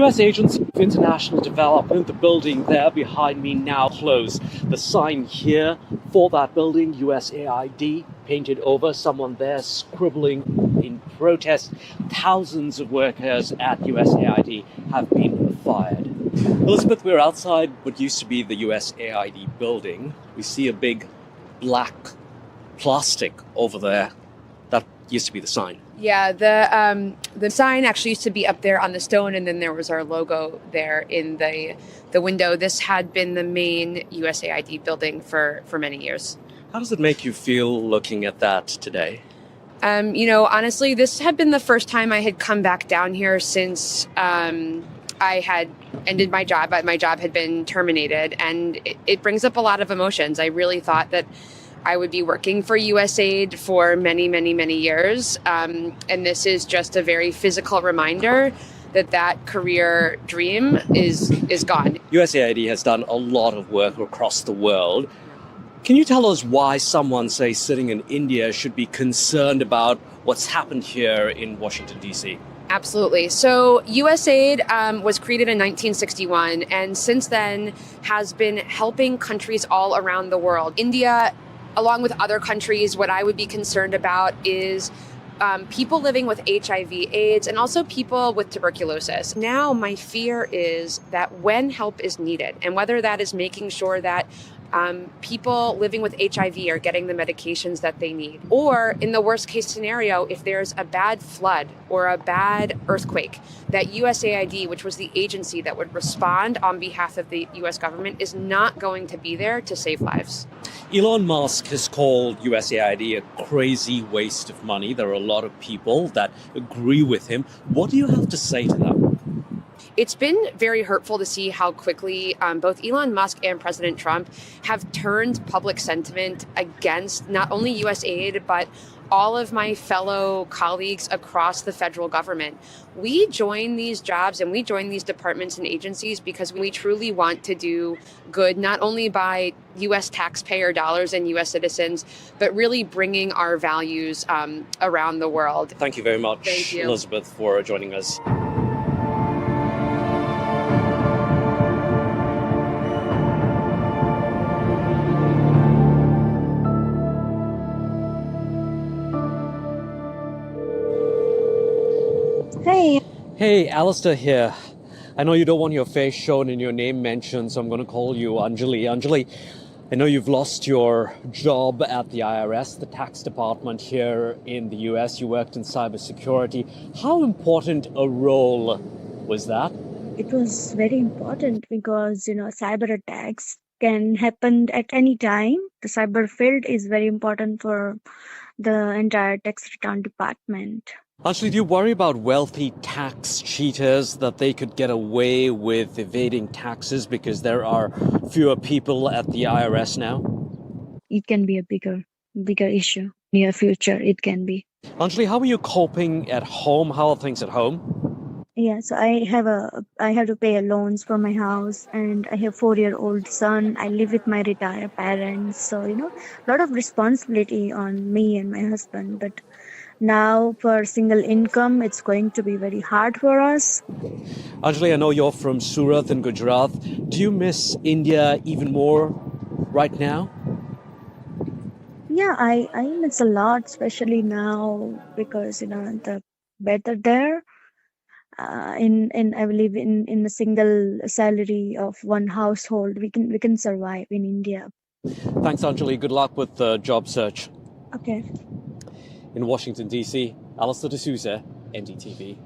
US Agency of International Development, the building there behind me now closed. The sign here for that building, USAID, painted over, someone there scribbling in protest. Thousands of workers at USAID have been fired. Elizabeth, we're outside what used to be the USAID building. We see a big black plastic over there. That used to be the sign. Yeah, the sign actually used to be up there on the stone, and then there was our logo there in the window. This had been the main USAID building for many years. How does it make you feel looking at that today? Honestly, this had been the first time I had come back down here since I had ended my job. My job had been terminated, and it brings up a lot of emotions. I really thought that I would be working for USAID for many, many, many years. And this is just a very physical reminder that career dream is gone. USAID has done a lot of work across the world. Can you tell us why someone, say, sitting in India should be concerned about what's happened here in Washington, D.C.? Absolutely. So USAID was created in 1961, and since then has been helping countries all around the world. India, along with other countries, what I would be concerned about is people living with HIV/AIDS and also people with tuberculosis. Now, my fear is that when help is needed, and whether that is making sure that people living with HIV are getting the medications that they need, or in the worst case scenario, if there's a bad flood or a bad earthquake, that USAID, which was the agency that would respond on behalf of the US government, is not going to be there to save lives. Elon Musk has called USAID a crazy waste of money. There are a lot of people that agree with him. What do you have to say to them? It's been very hurtful to see how quickly both Elon Musk and President Trump have turned public sentiment against not only USAID, but all of my fellow colleagues across the federal government. We join these jobs and we join these departments and agencies because we truly want to do good, not only by US taxpayer dollars and US citizens, but really bringing our values around the world. Thank you very much, Thank you, Elizabeth, for joining us. Hey, Alistair here. I know you don't want your face shown and your name mentioned, so I'm going to call you Anjali. Anjali, I know you've lost your job at the IRS, the tax department here in the US. You worked in cybersecurity. How important a role was that? It was very important because, cyber attacks can happen at any time. The cyber field is very important for the entire tax return department. Anjali, do you worry about wealthy tax cheaters, that they could get away with evading taxes because there are fewer people at the IRS now? It can be a bigger issue. Near future, it can be. Anjali, how are you coping at home? How are things at home? Yeah, so I have to pay loans for my house, and I have 4-year-old son. I live with my retired parents, so a lot of responsibility on me and my husband. But now for single income, it's going to be very hard for us. Anjali, I know you're from Surat in Gujarat. Do you miss India even more right now? Yeah, I miss a lot, especially now because the weather there. I believe in a single salary of one household, we can survive in India. Thanks, Anjali. Good luck with the job search. Okay. In Washington, D.C., Alistair D'Souza, NDTV.